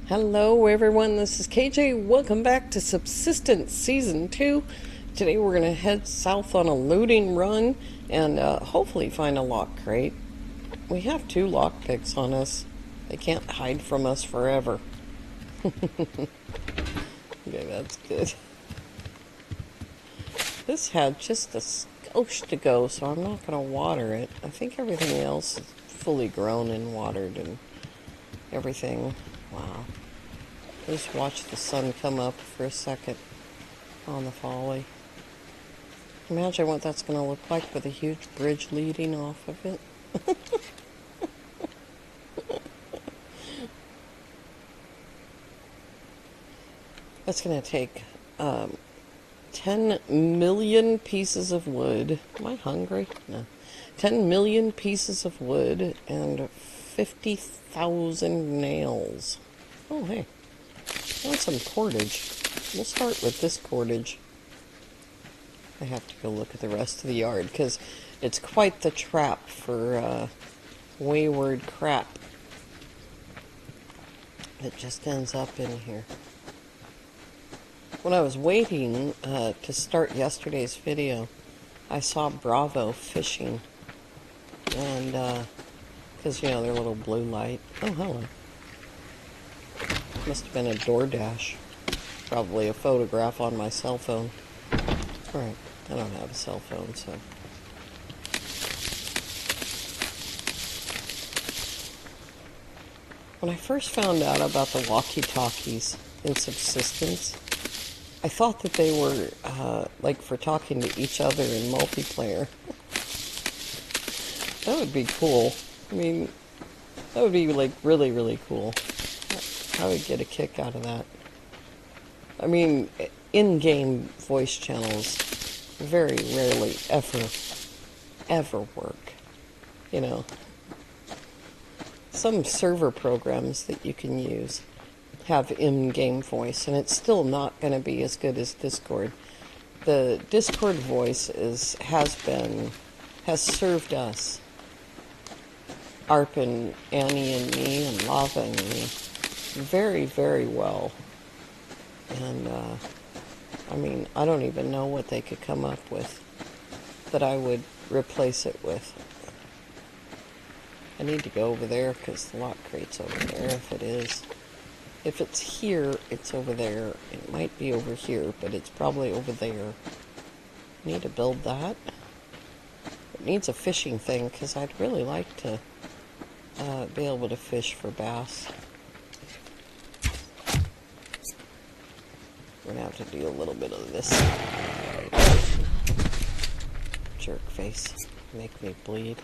Hello everyone, this is KJ. Welcome back to Subsistence Season 2. Today we're going to head south on a looting run and hopefully find a lock crate. We have 2 lockpicks on us. They can't hide from us forever. Okay, that's good. This had just a skosh to go, so I'm not going to water it. I think everything else is fully grown and watered and everything. Wow. Just watch the sun come up for a second on the folly. Imagine what that's going to look like with a huge bridge leading off of it. That's going to take 10 million pieces of wood. Am I hungry? No. 10 million pieces of wood and 50,000 nails. Oh, hey. I want some cordage. We'll start with this cordage. I have to go look at the rest of the yard because it's quite the trap for wayward crap that just ends up in here. When I was waiting to start yesterday's video, I saw Bravo fishing. And, because, you know, their little blue light. Oh, hello. Must have been a DoorDash. Probably a photograph on my cell phone. Alright, I don't have a cell phone, so. When I first found out about the walkie-talkies in Subsistence, I thought that they were, like, for talking to each other in multiplayer. That would be cool. I mean, that would be, like, really, really cool. I would get a kick out of that. I mean, in-game voice channels very rarely ever work. You know, some server programs that you can use have in-game voice, and it's still not going to be as good as Discord. The Discord voice has served us, Arp and Annie and me and Lava and me, very, very well. And, I mean, I don't even know what they could come up with that I would replace it with. I need to go over there because the lock crate's over there if it is. If it's here, it's over there. It might be over here, but it's probably over there. Need to build that. It needs a fishing thing because I'd really like to be able to fish for bass. We're gonna have to do a little bit of this. Jerk face. Make me bleed.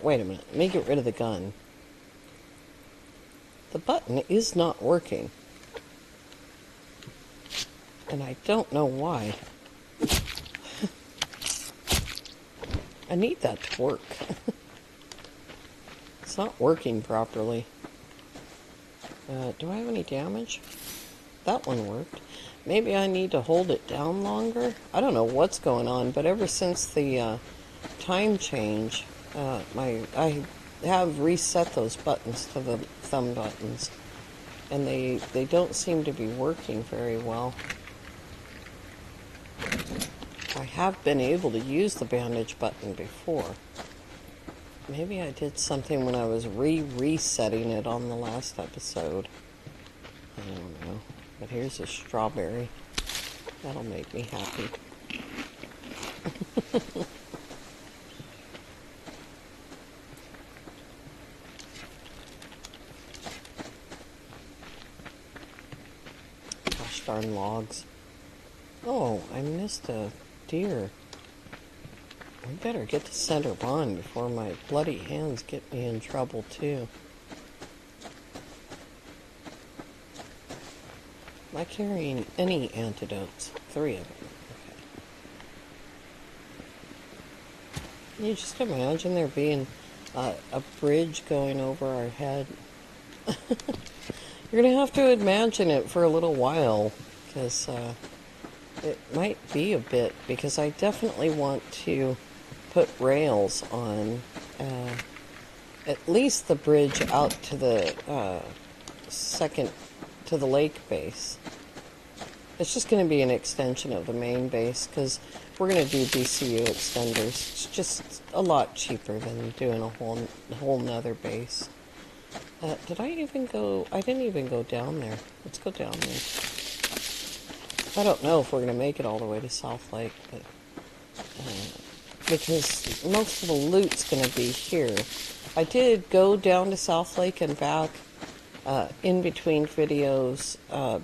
Wait a minute. Let me get rid of the gun. The button is not working. And I don't know why. I need that to work. It's not working properly. Do I have any damage? That one worked. Maybe I need to hold it down longer? I don't know what's going on, but ever since the time change, I have reset those buttons to the thumb buttons, and they don't seem to be working very well. I have been able to use the bandage button before. Maybe I did something when I was resetting it on the last episode. I don't know. But here's a strawberry. That'll make me happy. Gosh darn logs. Oh, I missed a deer. I better get to center bond before my bloody hands get me in trouble, too. Am I carrying any antidotes? 3 of them. Okay. Can you just imagine there being a bridge going over our head? You're going to have to imagine it for a little while, because it might be a bit, because I definitely want to put rails on at least the bridge out to the to the lake base. It's just going to be an extension of the main base because we're going to do DCU extenders. It's just a lot cheaper than doing a whole nother base. Did I even go? I didn't even go down there. Let's go down there. I don't know if we're going to make it all the way to South Lake, but because most of the loot's going to be here. I did go down to South Lake and back in between videos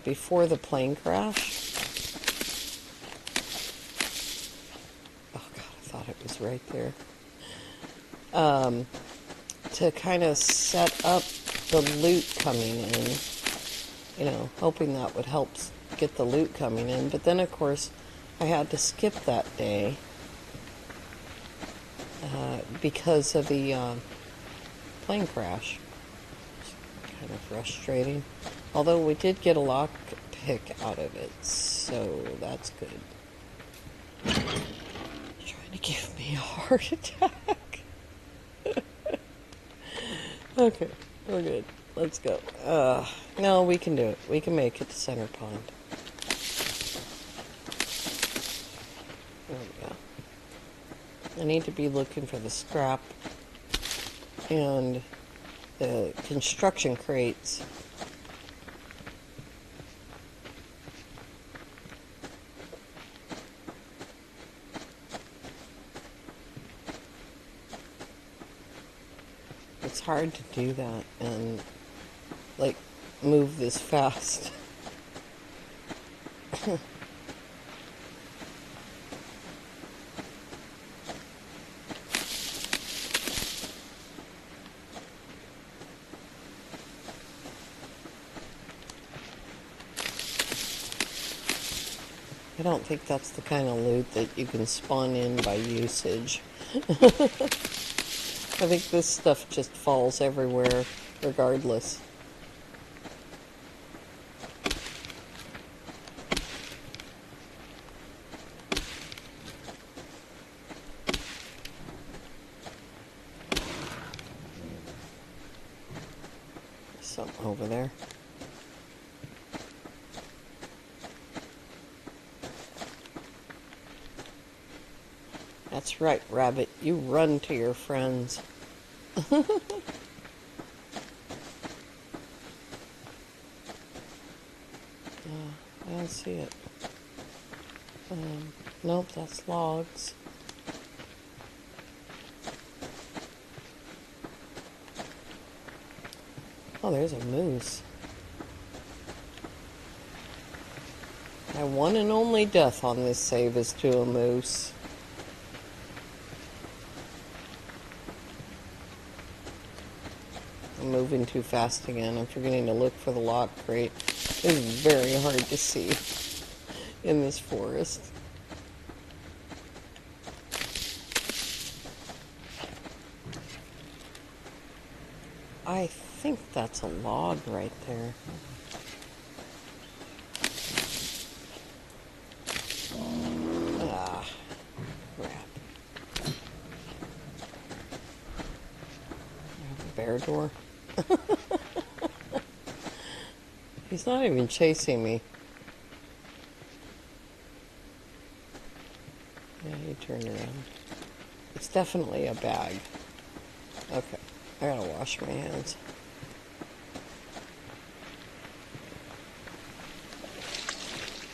before the plane crash. Oh God, I thought it was right there. To kind of set up the loot coming in, you know, hoping that would help get the loot coming in. But then, of course, I had to skip that day because of the plane crash. It's kind of frustrating. Although we did get a lock pick out of it, so that's good. Trying to give me a heart attack. Okay, we're good. Let's go. No, we can do it. We can make it to Center Pond. There we go. I need to be looking for the scrap and the construction crates. It's hard to do that and, like, move this fast. I don't think that's the kind of loot that you can spawn in by usage. I think this stuff just falls everywhere, regardless. There's something over there. That's right, Rabbit. You run to your friends. I don't see it. Nope, that's logs. Oh, there's a moose. My one and only death on this save is to a moose. I'm moving too fast again. I'm forgetting to look for the lock crate. It's very hard to see in this forest. I think that's a log right there. Ah, crap. Bear door. He's not even chasing me. Yeah, he turned around. It's definitely a bag. Okay, I gotta wash my hands.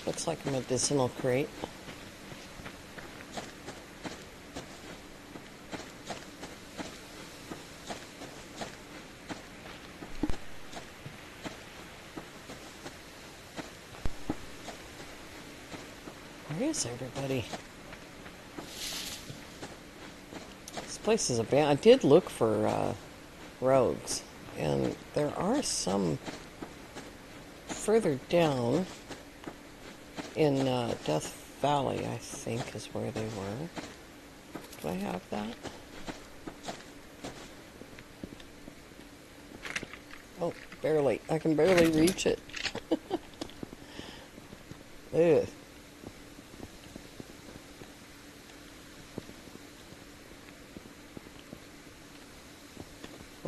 Looks like a medicinal crate. Where is everybody? This place is abandoned. I did look for rogues, and there are some further down in Death Valley, I think, is where they were. Do I have that? Oh, barely. I can barely reach it. Ugh.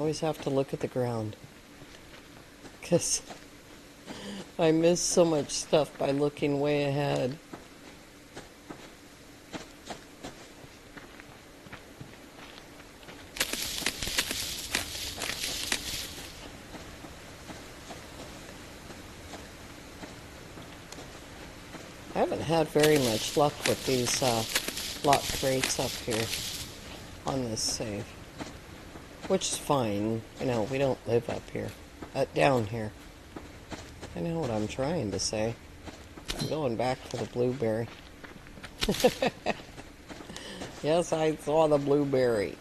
Always have to look at the ground. Because I miss so much stuff by looking way ahead. I haven't had very much luck with these lock crates up here on this save. Which is fine. You know, we don't live up here. Down here. I know what I'm trying to say. I'm going back for the blueberry. Yes, I saw the blueberry.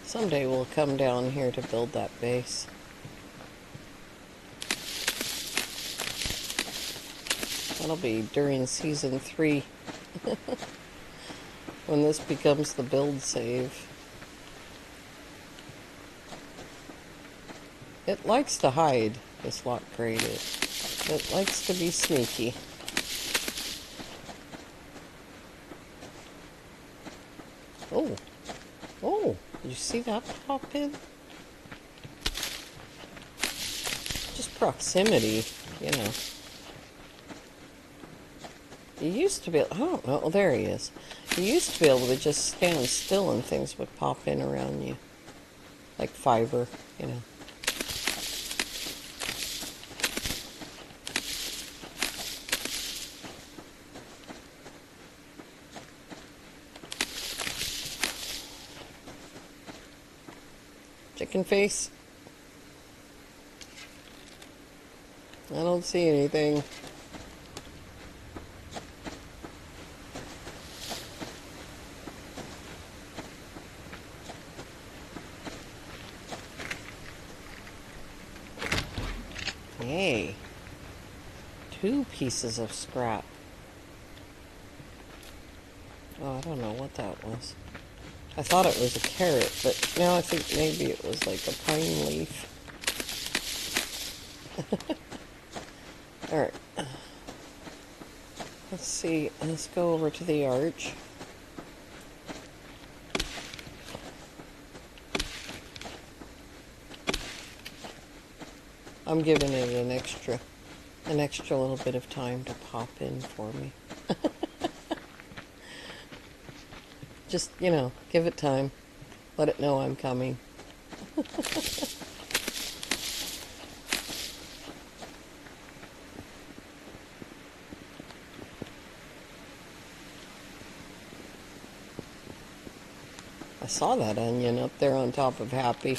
Someday we'll come down here to build that base. That'll be during season 3. When this becomes the build save. It likes to hide, this lock crate. It likes to be sneaky. Oh. Oh, did you see that pop in? Just proximity, you know. You used to be able, I don't know, oh, there he is. You used to be able to just stand still and things would pop in around you. Like fiber, you know. Chicken face. I don't see anything. Hey. 2 pieces of scrap. Oh, I don't know what that was. I thought it was a carrot, but now I think maybe it was like a pine leaf. Alright. Let's see. Let's go over to the arch. I'm giving it an extra little bit of time to pop in for me. Just, you know, give it time. Let it know I'm coming. I saw that onion up there on top of Happy,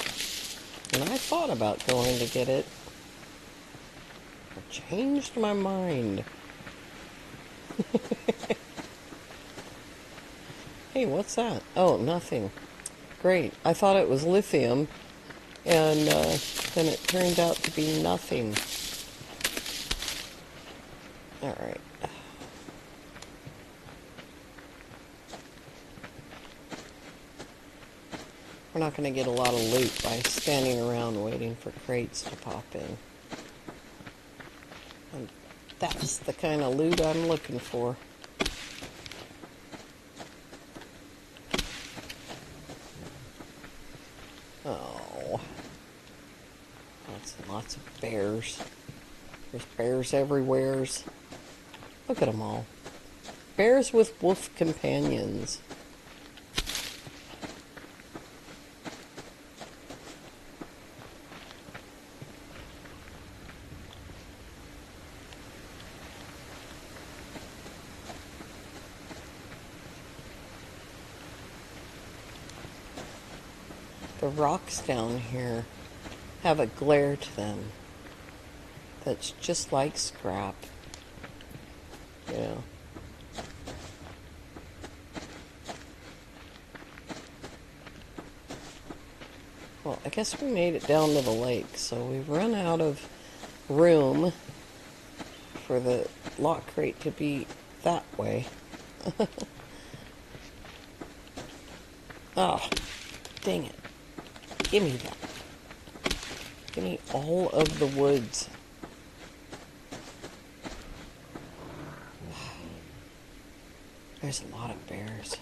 and I thought about going to get it. I changed my mind. Hey, what's that? Oh, nothing. Great. I thought it was lithium, and then it turned out to be nothing. Alright. We're not going to get a lot of loot by standing around waiting for crates to pop in. And that's the kind of loot I'm looking for. Oh. Lots of bears. There's bears everywhere. Look at them all. Bears with wolf companions. The rocks down here have a glare to them that's just like scrap. You know. Well, I guess we made it down to the lake, so we've run out of room for the lock crate to be that way. Oh, dang it. Give me that. Give me all of the woods. There's a lot of bears.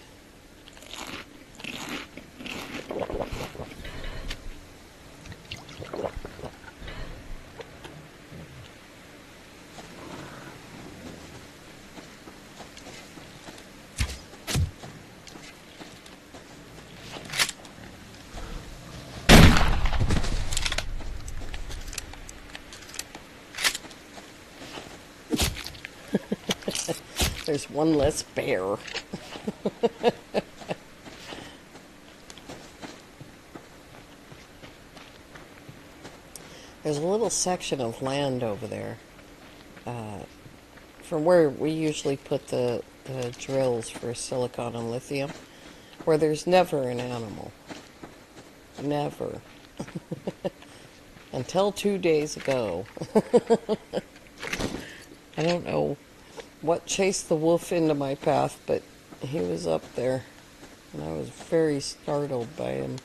There's one less bear. There's a little section of land over there from where we usually put the drills for silicon and lithium, where there's never an animal. Never. Until 2 days ago. I don't know what chased the wolf into my path, but he was up there, and I was very startled by him.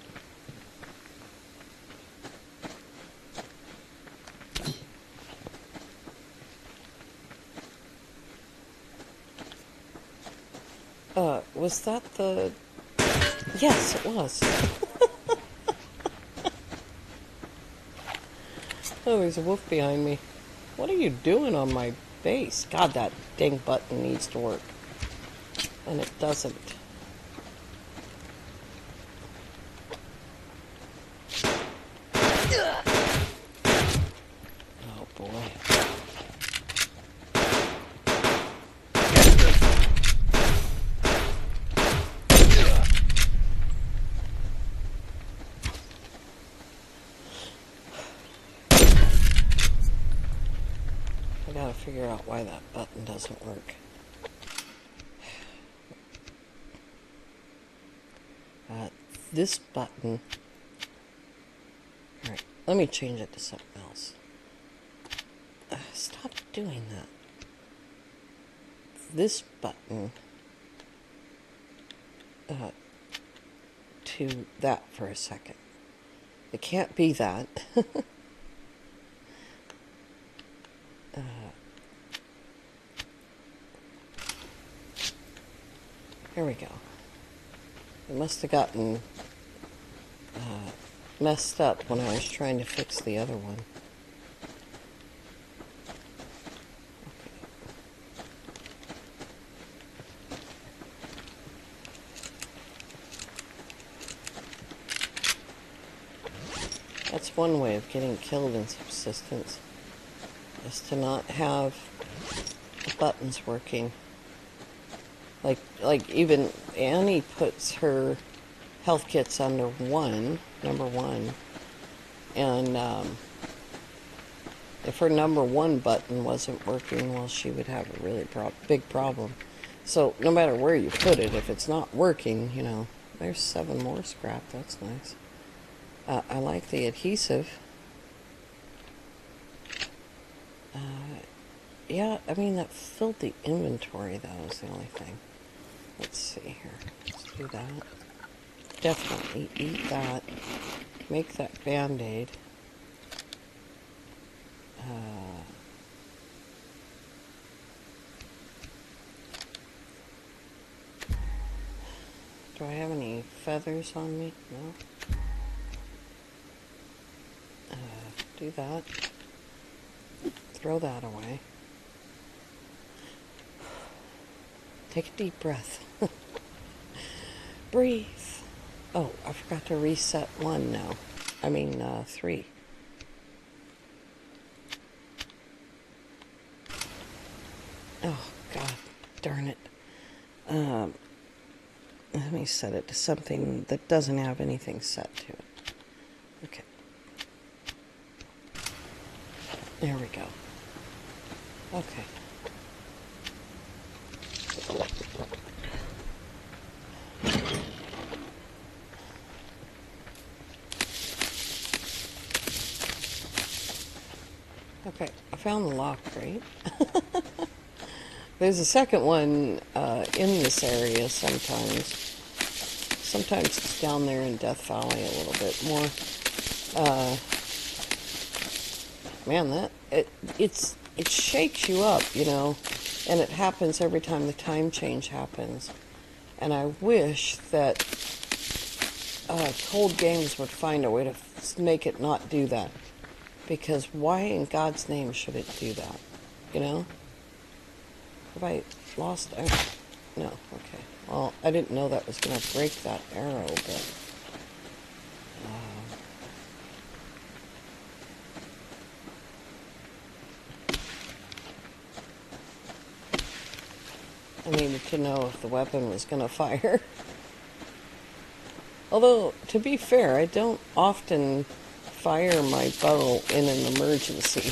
Was that the... Yes, it was. Oh, there's a wolf behind me. What are you doing on my base? God, that dang button needs to work. And it doesn't. Oh, boy. I gotta figure out why that button doesn't work. This button... Alright, let me change it to something else. Stop doing that. This button... to that for a second. It can't be that. Here we go. It must have gotten messed up when I was trying to fix the other one. That's one way of getting killed in Subsistence, is to not have the buttons working. Like even Annie puts her health kits under number one, and if her number one button wasn't working, well, she would have a really big problem. So no matter where you put it, if it's not working, you know, there's 7 more scrap. That's nice. I like the adhesive. Yeah, I mean, that filled the inventory, though, is the only thing. Let's see here. Let's do that. Definitely eat that. Make that Band-Aid. Do I have any feathers on me? No. Do that. Throw that away. Take a deep breath. Breathe. Oh, I forgot to reset 1 now. I mean, 3. Oh, God darn it. Let me set it to something that doesn't have anything set to it. Okay. There we go. Okay. found the lock, right? There's a second one in this area sometimes. Sometimes it's down there in Death Valley a little bit more. Man, it shakes you up, you know, and it happens every time the time change happens. And I wish that Cold Games would find a way to make it not do that. Because why in God's name should it do that? You know? Have I lost arrow? No, okay. Well, I didn't know that was going to break that arrow, but... I needed to know if the weapon was going to fire. Although, to be fair, I don't often fire my bow in an emergency.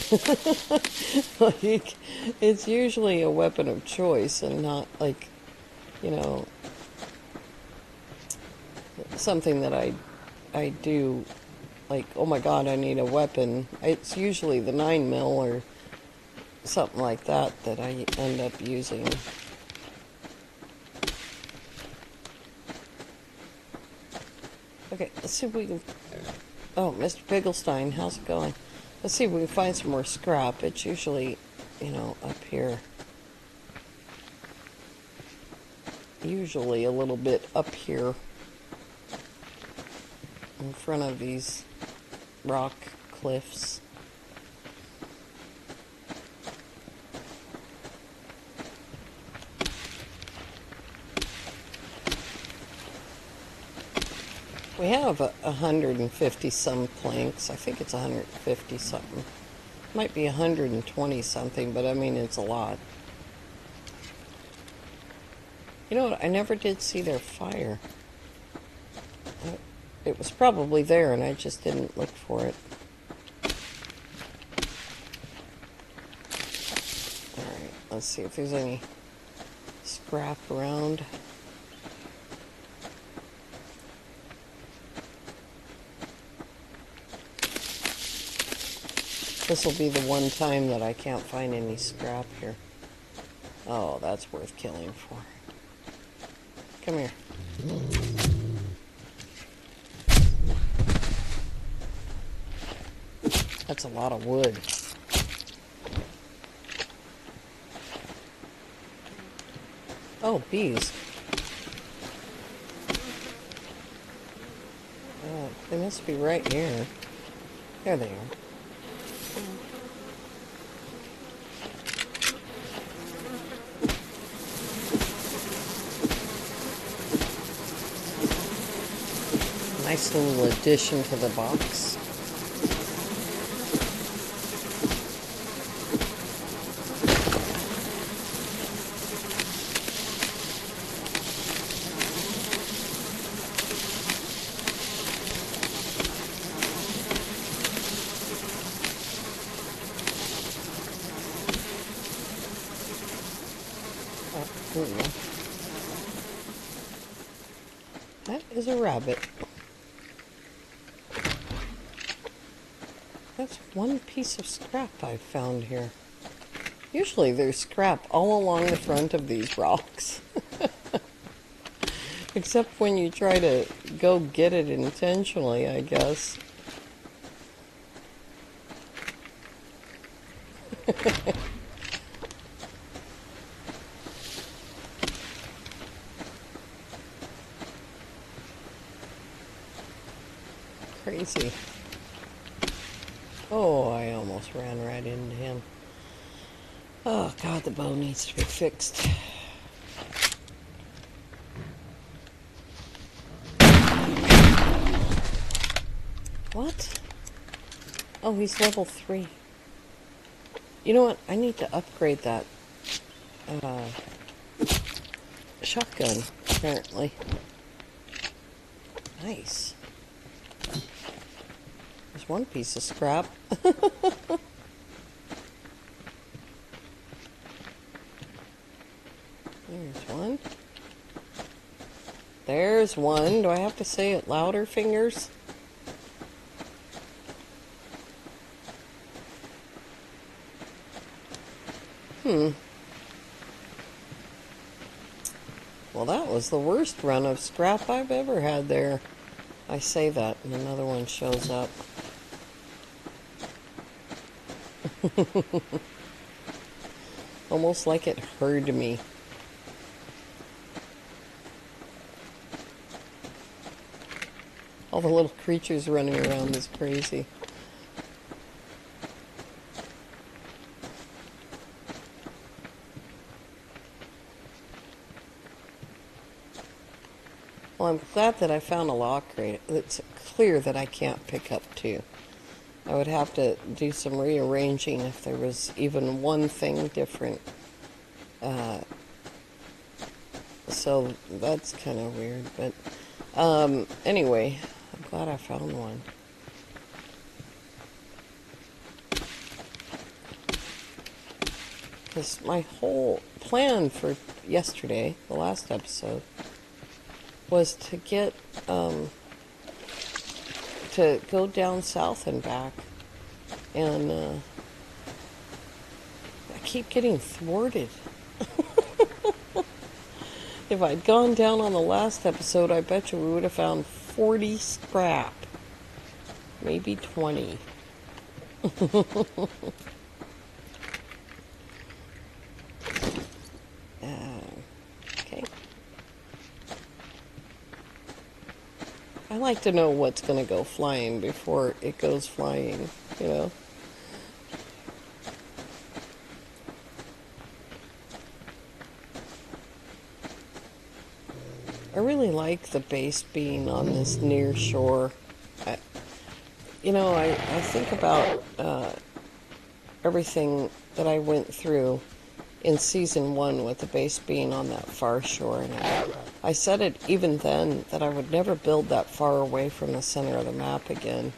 Like, it's usually a weapon of choice and not like, you know, something that I do like, oh my god, I need a weapon. It's usually the 9mm or something like that I end up using. Okay, let's see if we can... Oh, Mr. Pigglestein, how's it going? Let's see if we can find some more scrap. It's usually, you know, up here. Usually a little bit up here. In front of these rock cliffs. We have 150 some planks. I think it's 150 something. Might be 120 something, but I mean it's a lot. You know what? I never did see their fire. It was probably there and I just didn't look for it. Alright, let's see if there's any scrap around. This will be the one time that I can't find any scrap here. Oh, that's worth killing for. Come here. That's a lot of wood. Oh, bees. They must be right here. There they are. Nice little addition to the box. Oh, that is a rabbit. That's one piece of scrap I've found here. Usually there's scrap all along the front of these rocks. Except when you try to go get it intentionally, I guess. Crazy. Oh, I almost ran right into him. Oh, God, the bow needs to be fixed. What? Oh, he's level 3. You know what? I need to upgrade that shotgun, apparently. Nice. There's one piece of scrap. There's one. There's one. Do I have to say it louder, fingers? Well, that was the worst run of scrap I've ever had there. I say that, and another one shows up. Almost like it heard me. All the little creatures running around is crazy. Well, I'm glad that I found a lock crate. It's clear that I can't pick up two. I would have to do some rearranging if there was even one thing different. So that's kind of weird. But anyway, I'm glad I found one. Because my whole plan for yesterday, the last episode, was to get to go down south and back, and I keep getting thwarted. If I'd gone down on the last episode, I bet you we would have found 40 scrap, maybe 20. Okay. I like to know what's going to go flying before it goes flying, you know. I really like the base being on this near shore. I think about everything that I went through in season 1 with the base being on that far shore. And I said it even then that I would never build that far away from the center of the map again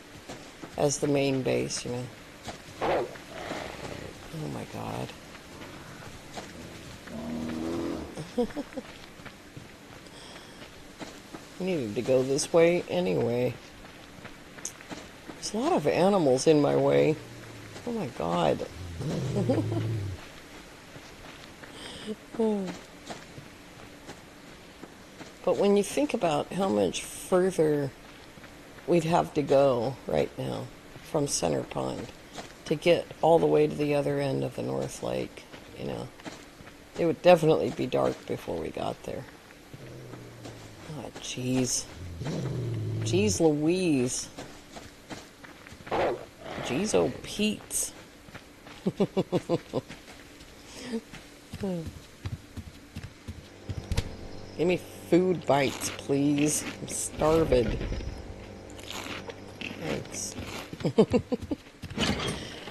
as the main base, you know. Oh my god. I needed to go this way anyway. There's a lot of animals in my way. Oh my god. But when you think about how much further we'd have to go right now from Center Pond to get all the way to the other end of the North Lake, you know, it would definitely be dark before we got there. Oh, jeez. Jeez Louise. Jeez oh Pete's. Give me food bites, please. I'm starving. Thanks.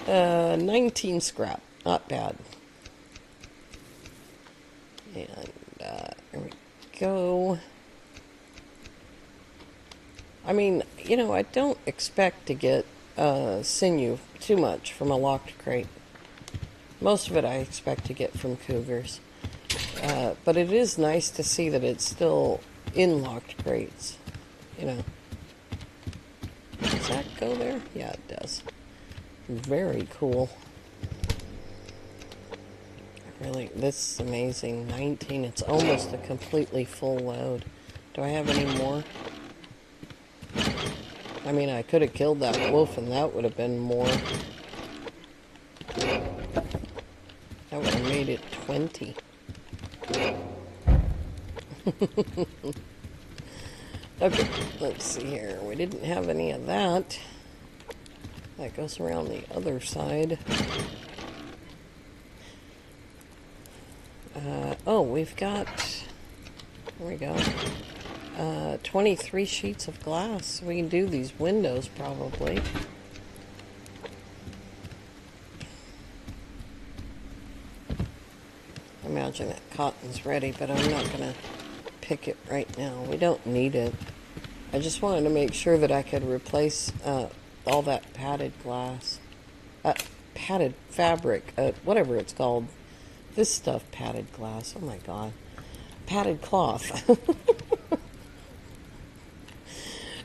19 scrap. Not bad. And there we go. I mean, you know, I don't expect to get sinew too much from a locked crate. Most of it I expect to get from cougars. But it is nice to see that it's still in locked crates, you know. Does that go there? Yeah, it does. Very cool. Really, this is amazing. 19, it's almost a completely full load. Do I have any more? I mean, I could have killed that wolf and that would have been more. That would have made it 20. Okay, let's see here. We didn't have any of that. That goes around the other side. Oh, we've got, there we go, 23 sheets of glass. We can do these windows probably. I imagine that cotton's ready, but I'm not going to pick it right now. We don't need it. I just wanted to make sure that I could replace all that padded glass. Padded fabric, whatever it's called. This stuff, padded glass. Oh my god. Padded cloth.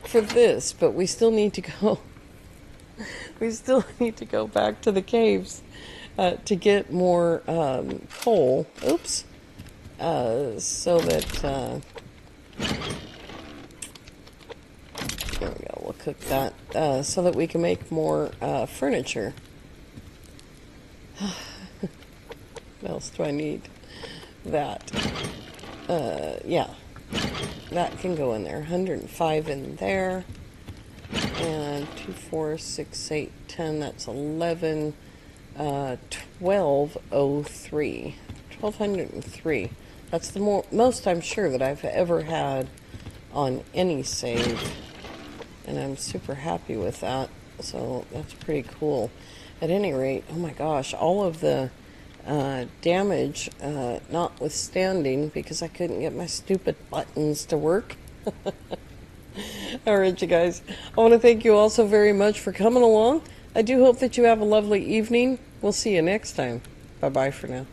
For this, but we still need to go. We still need to go back to the caves to get more coal. Oops. So that there we go. We'll cook that so that we can make more furniture. What else do I need? That. Yeah. That can go in there. 105 in there. And 2, 4, 6, 8, 10. That's 11. 1203. 1203. That's the most I'm sure that I've ever had on any save. And I'm super happy with that. So that's pretty cool. At any rate, oh my gosh, all of the damage notwithstanding, because I couldn't get my stupid buttons to work. All right, you guys. I want to thank you all so very much for coming along. I do hope that you have a lovely evening. We'll see you next time. Bye-bye for now.